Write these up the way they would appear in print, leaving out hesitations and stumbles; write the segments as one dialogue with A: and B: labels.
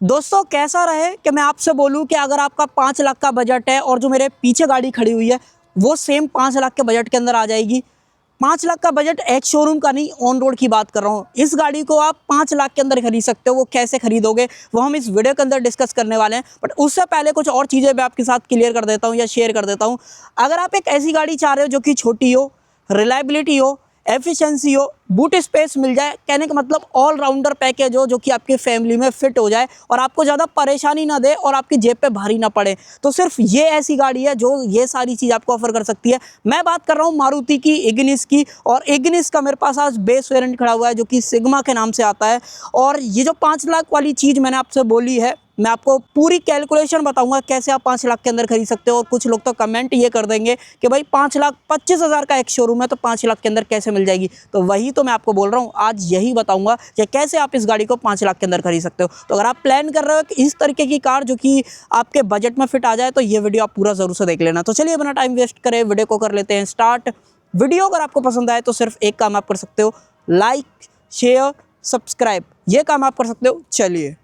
A: दोस्तों कैसा रहे कि मैं आपसे बोलूं कि अगर आपका 5 लाख का बजट है और जो मेरे पीछे गाड़ी खड़ी हुई है वो सेम 5 लाख के बजट के अंदर आ जाएगी। 5 लाख का बजट एक शोरूम का नहीं, ऑन रोड की बात कर रहा हूँ। इस गाड़ी को आप 5 लाख के अंदर खरीद सकते हो। वो कैसे खरीदोगे वो हम इस वीडियो के अंदर डिस्कस करने वाले हैं। बट उससे पहले कुछ और चीज़ें मैं आपके साथ क्लियर कर देता हूँ या शेयर कर देता हूँ। अगर आप एक ऐसी गाड़ी चाह रहे हो जो कि छोटी हो, रिलायबिलिटी हो, एफिशिएंसी हो, बूट स्पेस मिल जाए, कहने का मतलब ऑलराउंडर पैकेज हो जो कि आपकी फैमिली में फिट हो जाए और आपको ज़्यादा परेशानी ना दे और आपकी जेब पे भारी ना पड़े, तो सिर्फ ये ऐसी गाड़ी है जो ये सारी चीज़ आपको ऑफर कर सकती है। मैं बात कर रहा हूँ मारुति की इग्निस की। और इग्निस का मेरे पास आज बेस वेरिएंट खड़ा हुआ है जो कि सिग्मा के नाम से आता है। और ये जो 5 लाख वाली चीज़ मैंने आपसे बोली है, मैं आपको पूरी कैलकुलेशन बताऊंगा कैसे आप 5 लाख के अंदर खरीद सकते हो। और कुछ लोग तो कमेंट ये कर देंगे कि भाई 5,25,000 का एक शोरूम है तो 5 लाख के अंदर कैसे मिल जाएगी। तो वही तो मैं आपको बोल रहा हूँ, आज यही बताऊंगा कि कैसे आप इस गाड़ी को 5 लाख के अंदर खरीद सकते हो। तो अगर आप प्लान कर रहे हो कि इस तरीके की कार जो कि आपके बजट में फिट आ जाए तो ये वीडियो आप पूरा जरूर से देख लेना। तो चलिए बिना टाइम वेस्ट करे वीडियो को कर लेते हैं स्टार्ट। वीडियो अगर आपको पसंद आए तो सिर्फ एक काम आप कर सकते हो, लाइक, शेयर, सब्सक्राइब, ये काम आप कर सकते हो। चलिए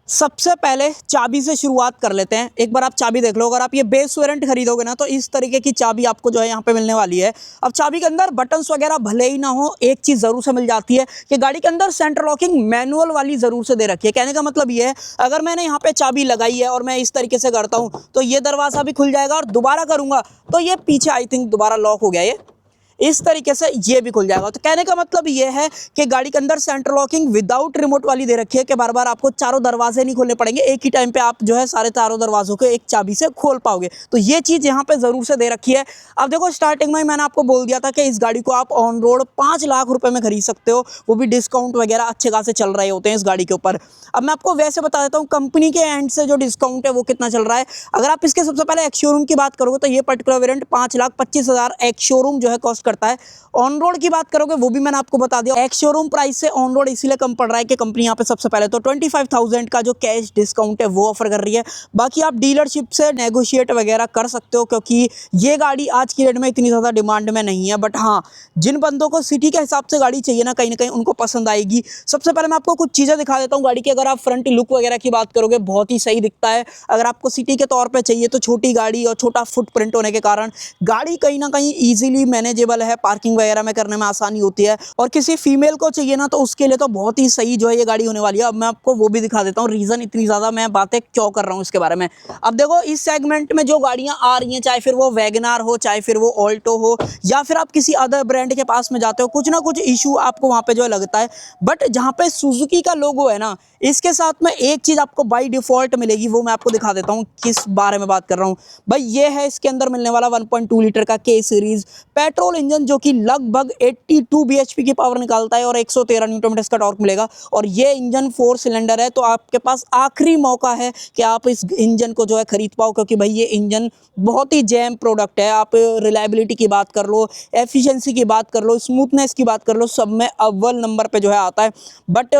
A: सबसे पहले चाबी से शुरुआत कर लेते हैं। एक बार आप चाबी देख लो। अगर आप ये बेस वेरिएंट खरीदोगे ना तो इस तरीके की चाबी आपको जो है यहाँ पे मिलने वाली है। अब चाबी के अंदर बटन्स वगैरह भले ही ना हो, एक चीज़ ज़रूर से मिल जाती है कि गाड़ी के अंदर सेंटर लॉकिंग मैनुअल वाली ज़रूर से दे रखी है। कहने का मतलब ये है, अगर मैंने यहाँ पे चाबी लगाई है और मैं इस तरीके से करता हूँ तो ये दरवाज़ा भी खुल जाएगा और दोबारा करूँगा तो ये पीछे आई थिंक दोबारा लॉक हो गया, ये इस तरीके से ये भी खुल जाएगा। तो कहने का मतलब ये है कि गाड़ी के अंदर सेंटर लॉकिंग विदाउट रिमोट वाली दे रखी है कि बार बार आपको चारों दरवाजे नहीं खोलने पड़ेंगे, एक ही टाइम पे आप जो है सारे चारों दरवाजों को एक चाबी से खोल पाओगे। तो ये चीज़ यहाँ पे ज़रूर से दे रखी है। अब देखो स्टार्टिंग में मैंने आपको बोल दिया था कि इस गाड़ी को आप ऑन रोड 5 लाख रुपए में खरीद सकते हो, वो भी डिस्काउंट वगैरह अच्छे खासे चल रहे होते हैं इस गाड़ी के ऊपर। अब मैं आपको वैसे बता देता हूँ कंपनी के एंड से जो डिस्काउंट है वो कितना चल रहा है। अगर आप इसके सबसे पहले एक्स शोरूम की बात करोगे तो ये पर्टिकुलर वेरिएंट 5,25,000 एक्स शोरूम जो है कॉस्ट करता है। ऑन रोड की बात करोगे वो भी मैंने आपको बता दिया, एक्स शोरूम प्राइस से ऑन रोड इसीलिए कम पड़ रहा है कि कंपनी यहाँ पे सबसे पहले तो 25,000 का जो कैश डिस्काउंट है वो ऑफर कर रही है। बाकी आप डीलरशिप से नेगोशिएट वगैरह कर सकते हो क्योंकि ये गाड़ी आज की डेट में इतनी ज़्यादा डिमांड में नहीं है। बट हाँ, जिन बंदों को सिटी के हिसाब से गाड़ी चाहिए ना कहीं उनको पसंद आएगी। सबसे पहले मैं आपको कुछ चीज़ें दिखा देता हूँ गाड़ी की। अगर आप फ्रंट लुक वगैरह की बात करोगे बहुत ही सही दिखता है। अगर आपको सिटी के तौर पर चाहिए तो छोटी गाड़ी और छोटा फुटप्रिंट होने के कारण गाड़ी कहीं ना कहीं ईजिली मैनेजेबल है, पार्किंग वगैरह में करने में आसानी होती है। और किसी फीमेल को चाहिए ना तो उसके लिए तो बहुत ही सही जो है ये गाड़ी होने वाली है। अब मैं आपको वो भी दिखा देता हूँ रीज़न इतनी ज़्यादा मैं बातें क्यों कर रहा हूँ इसके बारे में। अब देखो इस सेगमेंट में जो गाड़ियाँ आ रही हैं, चाहे फिर वो वैगनार हो, चाहे फिर वो ऑल्टो हो, या फिर आप किसी अदर ब्रांड के पास में जाते हो, कुछ ना कुछ इशू आपको वहाँ पे जो है लगता है। बट जहाँ पे सुजुकी का लोगो है ना, इसके साथ में एक चीज़ आपको बाई डिफ़ॉल्ट मिलेगी, वो मैं आपको दिखा देता हूँ किस बारे में बात कर रहा हूँ भाई। ये है इसके अंदर मिलने वाला 1.2 लीटर का के सीरीज़ पेट्रोल इंजन जो कि लगभग 82 bhp की पावर निकालता है और 113 न्यूटन मीटर का टॉर्क मिलेगा। और ये इंजन 4 सिलेंडर है। तो आपके पास आखिरी मौका है कि आप इस इंजन को जो है खरीद पाओ क्योंकि भाई ये इंजन बहुत ही जैम प्रोडक्ट है। आप रिलायबिलिटी की बात कर लो, एफिशिएंसी की बात कर लो, स्मूथनेस की बात कर लो, सब में अव्वल नंबर पे जो है आता है। बट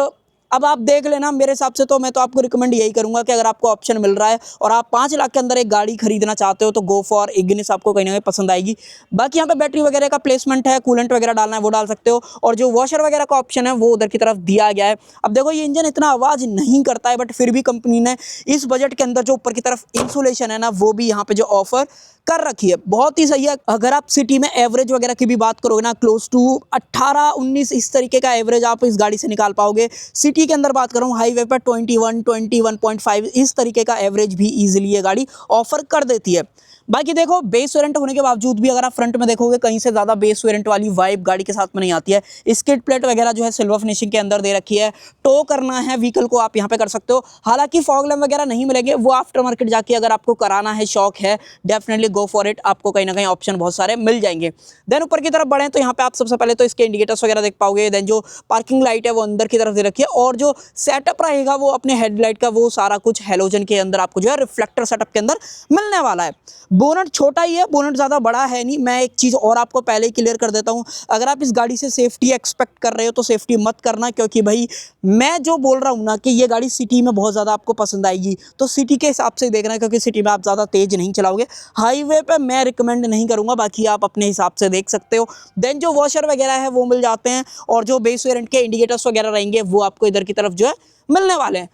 A: अब आप देख लेना, मेरे हिसाब से तो मैं तो आपको रिकमेंड यही करूंगा कि अगर आपको ऑप्शन मिल रहा है और आप 5 लाख के अंदर एक गाड़ी खरीदना चाहते हो तो गो फॉर इग्निस, आपको कहीं ना कहीं पसंद आएगी। बाकी यहाँ पे बैटरी वगैरह का प्लेसमेंट है, कूलेंट वगैरह डालना है वो डाल सकते हो, और जो वॉशर वगैरह का ऑप्शन है वो उधर की तरफ दिया गया है। अब देखो ये इंजन इतना आवाज़ नहीं करता है बट फिर भी कंपनी ने इस बजट के अंदर जो ऊपर की तरफ इंसुलेशन है ना वो भी यहाँ पे जो ऑफर कर रखी है, बहुत ही सही है। अगर आप सिटी में एवरेज वगैरह की भी बात करोगे ना, क्लोज टू 18-19 इस तरीके का एवरेज आप इस गाड़ी से निकाल पाओगे। सिटी के अंदर बात कर रहा हूँ, हाईवे पर 21-21.5 इस तरीके का एवरेज भी इजीली ये गाड़ी ऑफर कर देती है। बाकी देखो बेस वेरिएंट होने के बावजूद भी अगर आप फ्रंट में देखोगे कहीं से ज़्यादा बेस वेरिएंट वाली वाइब गाड़ी के साथ में नहीं आती है। स्किड प्लेट वगैरह जो है सिल्वर फिनिशिंग के अंदर दे रखी है। टो करना है व्हीकल को आप यहाँ पे कर सकते हो। हालांकि फॉग लैम्प वगैरह नहीं मिलेंगे, वो आफ्टर मार्केट जाके अगर आपको कराना है, शौक है, डेफिनेटली गो फॉर इट, आपको कहीं ना कहीं ऑप्शन बहुत सारे मिल जाएंगे। देन ऊपर की तरफ बढ़े तो यहाँ पे आप सबसे पहले तो इसके इंडिकेटर्स वगैरह देख पाओगे। देन जो पार्किंग लाइट है वो अंदर की तरफ दे रखी है और जो सेटअप रहेगा वो अपने हेडलाइट का वो सारा कुछ हेलोजन के अंदर आपको जो है रिफ्लेक्टर सेटअप के अंदर मिलने वाला है। बोनट छोटा ही है, बोनट ज़्यादा बड़ा है नहीं। मैं एक चीज़ और आपको पहले ही क्लियर कर देता हूँ, अगर आप इस गाड़ी से सेफ्टी एक्सपेक्ट कर रहे हो तो सेफ्टी मत करना, क्योंकि भाई मैं जो बोल रहा हूँ ना कि ये गाड़ी सिटी में बहुत ज़्यादा आपको पसंद आएगी तो सिटी के हिसाब से देखना है, क्योंकि सिटी में आप ज़्यादा तेज़ नहीं चलाओगे। हाईवे पे मैं रिकमेंड नहीं करूँगा, बाकी आप अपने हिसाब से देख सकते हो। देन जो वॉशर वगैरह है वो मिल जाते हैं और जो बेस वेरिएंट के इंडिकेटर्स वगैरह रहेंगे वो आपको इधर की तरफ जो है मिलने वाले हैं।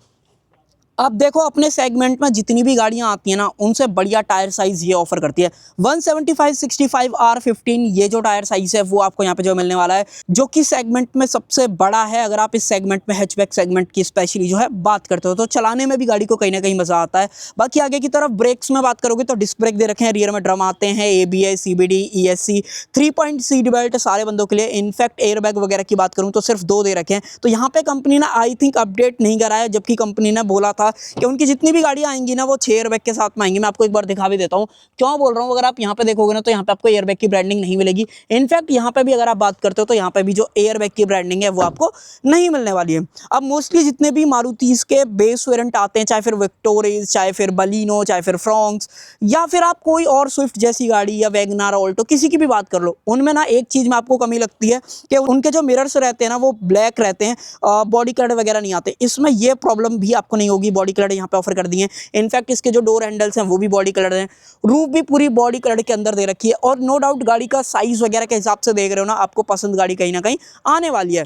A: अब देखो अपने सेगमेंट में जितनी भी गाड़ियां आती हैं ना, उनसे बढ़िया टायर साइज ये ऑफर करती है। 175/65 R15 ये जो टायर साइज है वो आपको यहाँ पे जो मिलने वाला है, जो कि सेगमेंट में सबसे बड़ा है। अगर आप इस सेगमेंट में हैचबैक सेगमेंट की स्पेशली जो है बात करते हो तो चलाने में भी गाड़ी को कहीं ना कहीं मजा आता है। बाकी आगे की तरफ ब्रेक्स में बात करोगे तो डिस्क ब्रेक दे रखे हैं, रियर में ड्रम आते हैं, ABS, CBD, ESC, 3 point seat belt सारे बंदों के लिए। इनफैक्ट एयरबैग वगैरह की बात करूं तो सिर्फ 2 दे रखे हैं। तो यहाँ पे कंपनी ने आई थिंक अपडेट नहीं कराया, जबकि कंपनी ने बोला था कि उनकी जितनी भी गाड़ियां आएंगी ना वो 6 एयरबैग के साथ में आएंगी। मैं आपको एक बार दिखा भी देता हूँ क्यों बोल रहा हूँ। अगर आप यहाँ पे देखोगे ना तो यहाँ पे आपको एयरबैग की ब्रांडिंग नहीं मिलेगी। इनफैक्ट यहाँ पे भी अगर आप बात करते हो तो यहाँ पे भी जो एयरबैग की ब्रांडिंग है वो आपको नहीं मिलने वाली है। अब मोस्टली जितने भी मारुतिस के बेस वेरिएंट आते हैं, चाहे फिर विक्टोरिस, चाहे फिर बलिनो, चाहे फिर फ्रॉन्क्स, या फिर आप कोई और स्विफ्ट जैसी गाड़ी या वैगनार, ऑल्टो, किसी की भी बात कर लो, उनमें ना एक चीज में आपको कमी लगती है कि उनके जो मिरर्स रहते हैं ना वो ब्लैक रहते हैं, बॉडी कलर वगैरह नहीं आते। इसमें ये प्रॉब्लम भी आपको नहीं होगी, बॉडी कलर यहाँ पे ऑफर कर दिए हैं। इनफैक्ट इसके जो डोर हैंडल्स हैं वो भी बॉडी कलर हैं, रूफ भी पूरी बॉडी कलर के अंदर दे रखी है। और नो डाउट गाड़ी का साइज वगैरह के हिसाब से देख रहे हो ना, आपको पसंद गाड़ी कहीं ना कहीं आने वाली है।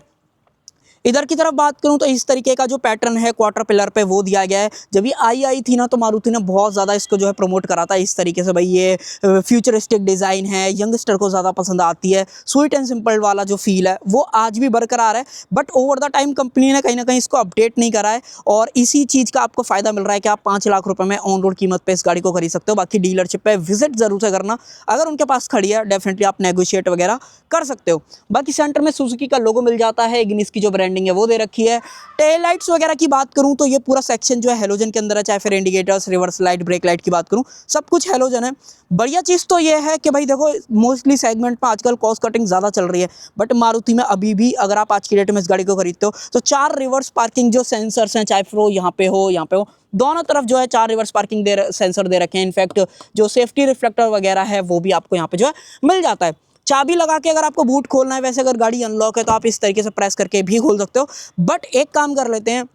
A: इधर की तरफ बात करूं तो इस तरीके का जो पैटर्न है क्वार्टर पिलर पे वो दिया गया है। जब ये आई थी ना तो मारुति ने बहुत ज़्यादा इसको जो है प्रमोट करा था इस तरीके से, भाई ये फ्यूचरिस्टिक डिज़ाइन है, यंगस्टर को ज़्यादा पसंद आती है, स्वीट एंड सिंपल वाला जो फील है वो आज भी बरकरार है। But over the time company ने कहीं ना कहीं इसको अपडेट नहीं करा है, और इसी चीज़ का आपको फ़ायदा मिल रहा है कि आप 5 लाख रुपये में ऑन रोड कीमत पर इस गाड़ी को खरीद सकते हो। बाकी डीलरशिप पर विजिट ज़रूर से करना, अगर उनके पास खड़ी है डेफिनेटली आप नेगोशिएट वगैरह कर सकते हो। बाकी सेंटर में सुजुकी का लोगो मिल जाता है, इग्निस की जो ब्रांडिंग है वो दे रखी है। टेल लाइट्स वगैरह की बात करूं तो ये पूरा सेक्शन जो है हेलोजन के अंदर है, चाहे फिर indicators, reverse light, brake light की बात करूं सब कुछ हेलोजन है। बढ़िया चीज़ तो ये है कि भाई देखो मोस्टली सेगमेंट में आजकल कॉस्ट कटिंग ज़्यादा चल रही है, बट मारुति में अभी भी अगर आप आज की डेट में इस गाड़ी को खरीदते हो तो 4 रिवर्स पार्किंग जो सेंसर्स हैं, चाहे फिर वो यहाँ पे हो, दोनों तरफ जो है 4 रिवर्स पार्किंग सेंसर दे रखे हैं। इनफैक्ट जो सेफ्टी रिफ्लेक्टर वगैरह है वो भी आपको यहाँ पे जो है मिल जाता है। चाबी लगा के अगर आपको बूट खोलना है, वैसे अगर गाड़ी अनलॉक है तो आप इस तरीके से प्रेस करके भी खोल सकते हो। बट एक काम कर लेते हैं,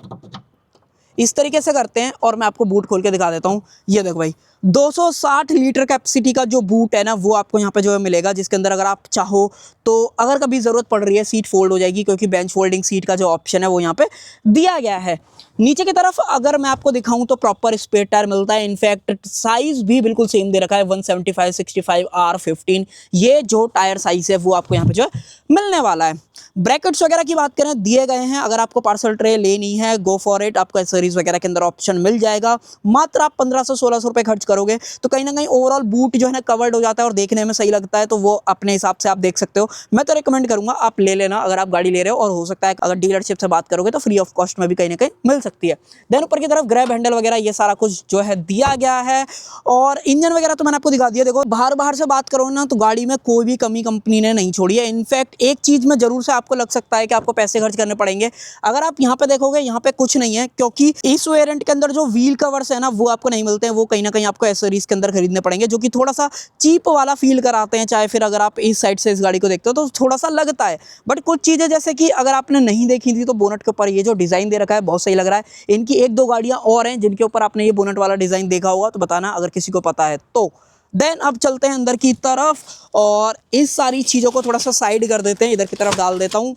A: इस तरीके से करते हैं और मैं आपको बूट खोल के दिखा देता हूँ। ये देखो भाई 260 लीटर कैपेसिटी का जो बूट है ना वो आपको यहाँ पे जो है मिलेगा, जिसके अंदर अगर आप चाहो तो अगर कभी ज़रूरत पड़ रही है सीट फोल्ड हो जाएगी, क्योंकि बेंच फोल्डिंग सीट का जो ऑप्शन है वो यहाँ पे दिया गया है। नीचे की तरफ अगर मैं आपको दिखाऊं तो प्रॉपर स्पेयर टायर मिलता है। इनफैक्ट साइज भी बिल्कुल सेम दे रखा है, 175/65 R15 ये जो टायर साइज है वो आपको यहाँ पे जो है मिलने वाला है। ब्रैकेट्स वगैरह की बात करें दिए गए हैं, अगर आपको पार्सल ट्रे लेनी है गो फॉर इट, आपको एसेसरीज वगैरह के अंदर ऑप्शन मिल जाएगा। मात्र आप 1500-1600 रुपये खर्च करोगे तो कहीं ना कहीं ओवरऑल बूट जो है ना कवर्ड हो जाता है और देखने में सही लगता है, तो वो अपने हिसाब से आप देख सकते हो। मैं तो रिकमेंड करूंगा आप ले लेना अगर आप गाड़ी ले रहे हो, और हो सकता है अगर डीलरशिप से बात करोगे तो फ्री ऑफ कॉस्ट में भी कहीं ना कहीं मिल सकती है। देन ऊपर की तरफ ग्रैब हैंडल वगैरह ये सारा कुछ जो है दिया गया है, और इंजन वगैरह तो मैंने आपको दिखा दिया। देखो बाहर से बात करो ना तो गाड़ी में कोई भी कमी कंपनी ने नहीं छोड़ी है। इनफैक्ट एक चीज़ में जरूर से आपको लग सकता है कि आपको पैसे खर्च करने पड़ेंगे, अगर आप यहाँ पे देखोगे यहाँ पे कुछ नहीं है, क्योंकि इस वेरिएंट के अंदर जो व्हील कवर्स है ना वो आपको नहीं मिलते हैं, वो कहीं ना कहीं आपको एसेसरीज के अंदर खरीदने पड़ेंगे, जो कि थोड़ा सा चीप वाला फील कराते हैं। चाहे फिर अगर आप इस साइड से इस गाड़ी को देखते हो तो थोड़ा सा लगता है, बट कुछ चीज़ें जैसे कि अगर आपने नहीं देखी थी तो बोनट के ऊपर ये जो डिज़ाइन दे रखा है बहुत सही लग रहा है। इनकी 1-2 गाड़ियाँ और हैं जिनके ऊपर आपने ये बोनट वाला डिज़ाइन देखा होगा, तो बताना अगर किसी को पता है तो। देन अब चलते हैं अंदर की तरफ, और इस सारी चीज़ों को थोड़ा सा साइड कर देते हैं, इधर की तरफ डाल देता हूँ।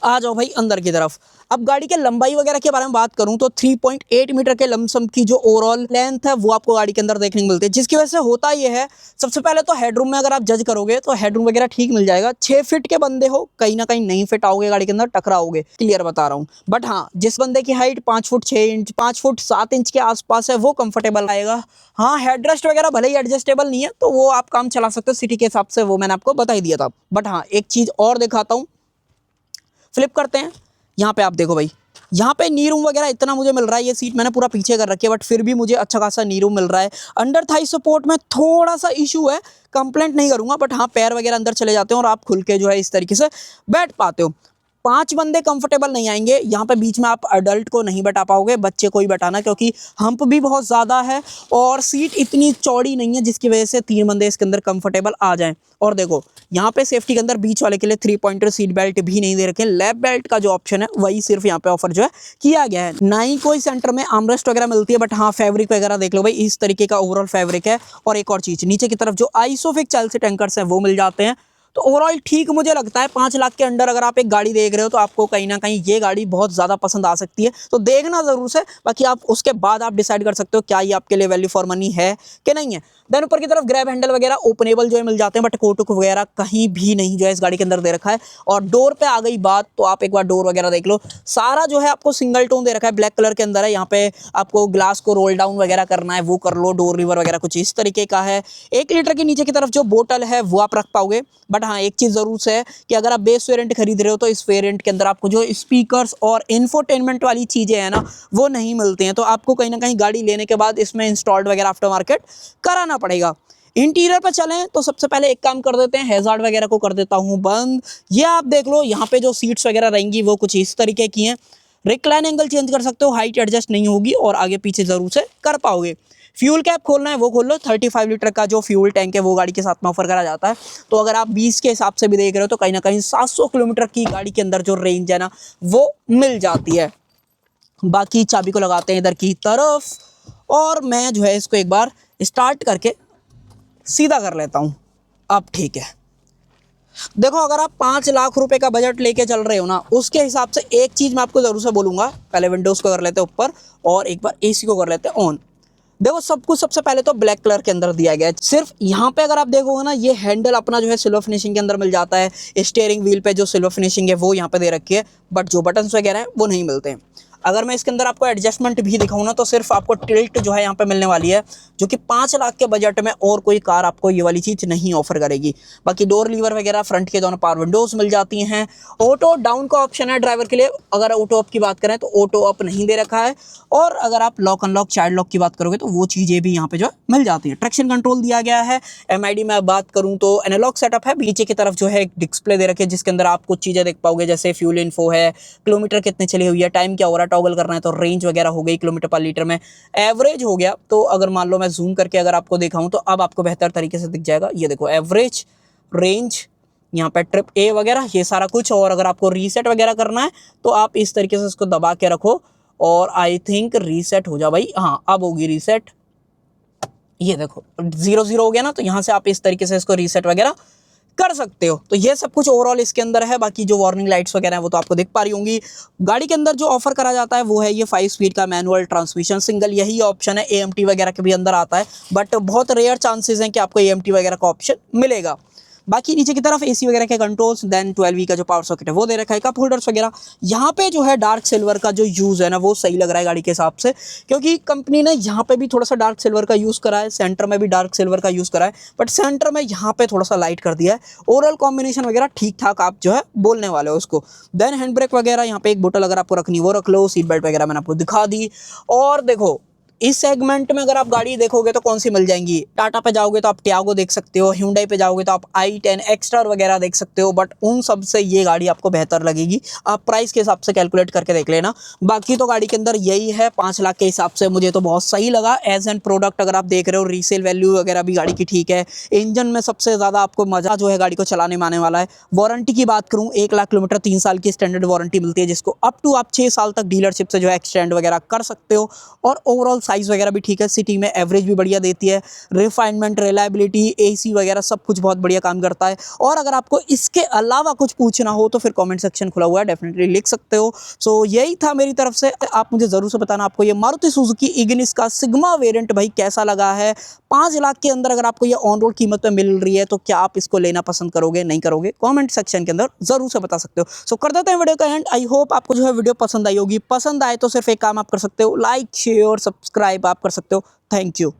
A: आ जाओ भाई अंदर की तरफ। अब गाड़ी के लंबाई वगैरह के बारे में बात करूं तो 3.8 मीटर के लमसम की जो ओवरऑल लेंथ है वो आपको गाड़ी के अंदर देखने को मिलती है, जिसकी वजह से होता ये है सबसे पहले तो हेडरूम में अगर आप जज करोगे तो हेडरूम वगैरह ठीक मिल जाएगा। 6 फीट के बंदे हो कहीं ना कहीं नहीं फिट आओगे गाड़ी के अंदर, टकराओगे, क्लियर बता रहा हूँ। बट हाँ जिस बंदे की height 5 foot 6 inch 5 foot 7 inch के आसपास है वो कंफर्टेबल आएगा। हाँ हेडरेस्ट वगैरह भले ही एडजस्टेबल नहीं है तो वो आप काम चला सकते हो सिटी के हिसाब से, वो मैंने आपको बता ही दिया था। बट हाँ एक चीज़ और दिखाता हूँ, फ्लिप करते हैं। यहाँ पे आप देखो भाई, यहाँ पे नी रूम वगैरह इतना मुझे मिल रहा है, ये सीट मैंने पूरा पीछे कर रखी है बट फिर भी मुझे अच्छा खासा नी रूम मिल रहा है। अंडर थाई सपोर्ट में थोड़ा सा इशू है, कंप्लेंट नहीं करूँगा, बट हाँ पैर वगैरह अंदर चले जाते हैं और आप खुल के जो है इस तरीके से बैठ पाते हो। 5 बंदे कंफर्टेबल नहीं आएंगे यहाँ पे, बीच में आप अडल्ट को नहीं बैठा पाओगे, बच्चे को ही बैठाना, क्योंकि हम्प भी बहुत ज़्यादा है और सीट इतनी चौड़ी नहीं है जिसकी वजह से 3 बंदे इसके अंदर कंफर्टेबल आ जाएं। और देखो यहाँ पे सेफ्टी के अंदर बीच वाले के लिए 3 पॉइंटर सीट बेल्ट भी नहीं दे रखे, लैप बेल्ट का जो ऑप्शन है वही सिर्फ यहाँ पे ऑफर जो है किया गया है। ना ही कोई सेंटर में आर्मरेस्ट वगैरह मिलती है, बट हाँ फैब्रिक वगैरह देख लो भाई, इस तरीके का ओवरऑल फैब्रिक है। और एक और चीज़ नीचे की तरफ जो आइसोफिक चैल्सी टैंकर्स हैं वो मिल जाते हैं। तो ओवरऑल ठीक मुझे लगता है। 5 लाख के अंडर अगर आप एक गाड़ी देख रहे हो तो आपको कहीं ना कहीं ये गाड़ी बहुत ज़्यादा पसंद आ सकती है, तो देखना ज़रूर से। बाकी आप उसके बाद आप डिसाइड कर सकते हो क्या ये आपके लिए वैल्यू फॉर मनी है कि नहीं है। देन ऊपर की तरफ ग्रैब हैंडल वगैरह ओपनेबल जो है मिल जाते हैं, बट कोटुक वगैरह कहीं भी नहीं जो है इस गाड़ी के अंदर दे रखा है। और डोर पे आ गई बात, तो आप एक बार डोर वगैरह देख लो, सारा जो है आपको सिंगल टोन दे रखा है, ब्लैक कलर के अंदर है। यहाँ पे आपको ग्लास को रोल डाउन वगैरह करना है वो कर लो, डोर लीवर वगैरह कुछ इस तरीके का है। 1 लीटर के नीचे की तरफ जो बोतल है वो आप रख पाओगे, बट हाँ एक चीज़ ज़रूर से है कि अगर आप बेस वेरिएंट खरीद रहे हो तो इस वेरिएंट के अंदर आपको जो स्पीकर्स और इंफोटेनमेंट वाली चीज़ें हैं ना वो नहीं मिलती हैं, तो आपको कहीं ना कहीं गाड़ी लेने के बाद इसमें इंस्टॉल्ड वगैरह आफ्टर मार्केट कराना पड़ेगा। इंटीरियर पर चलें तो सबसे पहले एक काम कर देते हैं, हैजार्ड वगैरह को कर देता हूँ बंद। ये आप देख लो, यहाँ पे जो सीट्स वगैरह रहेंगी वो कुछ इस तरीके की हैं। रिक्लाइन एंगल चेंज कर सकते हो, हाइट एडजस्ट नहीं होगी और आगे पीछे जरूर से कर पाओगे। फ्यूल कैप खोलना है वो खोल लो, 35 लीटर का जो फ्यूल टैंक है वो गाड़ी के साथ में ऑफर करा जाता है। तो अगर आप 20 के हिसाब से भी देख रहे हो तो कहीं ना कहीं 700 किलोमीटर की गाड़ी के अंदर जो रेंज है ना वो मिल जाती है। बाकी चाबी को लगाते हैं इधर की तरफ और मैं जो है इसको एक बार स्टार्ट करके सीधा कर लेता हूँ। अब ठीक है, देखो अगर आप 5 लाख रुपए का बजट लेके चल रहे हो ना, उसके हिसाब से एक चीज़ मैं आपको ज़रूर से बोलूँगा। पहले विंडोज़ को कर लेते हैं ऊपर और एक बार एसी को कर लेते हैं ऑन। देखो सब कुछ सबसे पहले तो ब्लैक कलर के अंदर दिया गया है। सिर्फ यहाँ पे अगर आप देखोगे ना, ये हैंडल अपना जो है सिल्वर फिनिशिंग के अंदर मिल जाता है। स्टीयरिंग व्हील पे जो सिल्वर फिनिशिंग है वो यहाँ पे दे रखी है, बट जो बटन्स वगैरह हैं वो नहीं मिलते हैं। अगर मैं इसके अंदर आपको एडजस्टमेंट भी दिखाऊँ ना तो सिर्फ आपको टिल्ट जो है यहाँ पे मिलने वाली है, जो कि 5 लाख के बजट में और कोई कार आपको ये वाली चीज़ नहीं ऑफर करेगी। बाकी डोर लीवर वगैरह फ्रंट के दोनों पावर विंडोज़ मिल जाती हैं। ऑटो डाउन का ऑप्शन है ड्राइवर के लिए, अगर ऑटो अप की बात करें तो ऑटो अप नहीं दे रखा है। और अगर आप लॉक अनलॉक चाइल्ड लॉक की बात करोगे तो वो चीज़ें भी यहाँ पे जो मिल जाती है। ट्रैक्शन कंट्रोल दिया गया है। MID में बात करूँ तो एनालॉग सेटअप है। पीछे की तरफ जो है एक डिस्प्ले दे रखी है जिसके अंदर आप कुछ चीज़ें देख पाओगे, जैसे फ्यूल इन्फो है, किलोमीटर कितने चली हुई है, टाइम क्या हो रहा है, टॉगल करना है तो रेंज वगैरह हो गई, किलोमीटर पर लीटर में एवरेज हो गया। तो अगर मान लो मैं जूम करके अगर आपको दिखाऊं तो अब आपको बेहतर तरीके से दिख जाएगा। ये देखो एवरेज, रेंज, यहाँ पे ट्रिप ए वगैरह ये सारा कुछ। और अगर आपको रीसेट वगैरह करना है तो आप इस तरीके से इसको दबा के रखो और आई थिंक रीसेट हो जा भाई। हाँ अब होगी रीसेट। ये देखो 0 हो गया ना, तो यहाँ से आप इस तरीके से इसको रीसेट वगैरह कर सकते हो। तो ये सब कुछ ओवरऑल इसके अंदर है। बाकी जो वार्निंग लाइट्स वगैरह है वो तो आपको दिख पा रही होंगी। गाड़ी के अंदर जो ऑफर करा जाता है वो है ये 5 स्पीड का मैनुअल ट्रांसमिशन सिंगल, यही ऑप्शन है। AMT वगैरह के भी अंदर आता है, बट बहुत रेयर चांसेस हैं कि आपको AMT वगैरह का ऑप्शन मिलेगा। बाकी नीचे की तरफ AC वगैरह के कंट्रोल्स, देन 12V का जो पावर सॉकेट है वो दे रखा है, कप होल्डर्स वगैरह। यहाँ पे जो है डार्क सिल्वर का जो यूज़ है ना वो सही लग रहा है गाड़ी के हिसाब से, क्योंकि कंपनी ने यहाँ पे भी थोड़ा सा डार्क सिल्वर का यूज़ करा है, सेंटर में भी डार्क सिल्वर का यूज़ करा है, बट सेंटर में यहाँ पे थोड़ा सा लाइट कर दिया है। ओवरऑल कॉम्बिनेशन वगैरह ठीक ठाक आप जो है बोलने वाले हो उसको। देन हैंड ब्रेक वगैरह, यहाँ पे एक बोतल अगर आपको रखनी वो रख लो। सीट बेल्ट वगैरह मैंने आपको दिखा दी। और देखो इस सेगमेंट में अगर आप गाड़ी देखोगे तो कौन सी मिल जाएंगी, टाटा पे जाओगे तो आप टियागो देख सकते हो, Hyundai पे जाओगे तो आप i10 एक्स्ट्रा वगैरह देख सकते हो, बट उन सब से ये गाड़ी आपको बेहतर लगेगी। आप प्राइस के हिसाब से कैलकुलेट करके देख लेना। बाकी तो गाड़ी के अंदर यही है, 5 लाख के हिसाब से मुझे तो बहुत सही लगा एज एन प्रोडक्ट। अगर आप देख रहे हो रीसेल वैल्यू वगैरह भी गाड़ी की ठीक है। इंजन में सबसे ज़्यादा आपको मज़ा जो है गाड़ी को चलाने में आने वाला है। वारंटी की बात करूँ 1 लाख किलोमीटर 3 साल की स्टैंडर्ड वारंटी मिलती है, जिसको अप टू आप 6 साल तक डीलरशिप से जो है एक्सटेंड वगैरह कर सकते हो। और ओवरऑल साइज़ वगैरह भी ठीक है, सिटी में एवरेज भी बढ़िया देती है। रिफाइनमेंट, रिलायबिलिटी, AC वगैरह सब कुछ बहुत बढ़िया काम करता है। और अगर आपको इसके अलावा कुछ पूछना हो तो फिर कमेंट सेक्शन खुला हुआ है, डेफिनेटली लिख सकते हो। सो यही था मेरी तरफ से। आप मुझे ज़रूर से बताना आपको ये मारुति सुजुकी इग्निस का सिग्मा वेरिएंट भाई कैसा लगा है। 5 लाख के अंदर अगर आपको ये ऑन रोड कीमत पे मिल रही है तो क्या आप इसको लेना पसंद करोगे, नहीं करोगे, कमेंट सेक्शन के अंदर ज़रूर से बता सकते हो। सो कर देते हैं वीडियो का एंड। आई होप आपको जो है वीडियो पसंद आई होगी। पसंद आए तो सिर्फ एक काम आप कर सकते हो, लाइक शेयर सब्सक्राइब आप कर सकते हो। Thank you.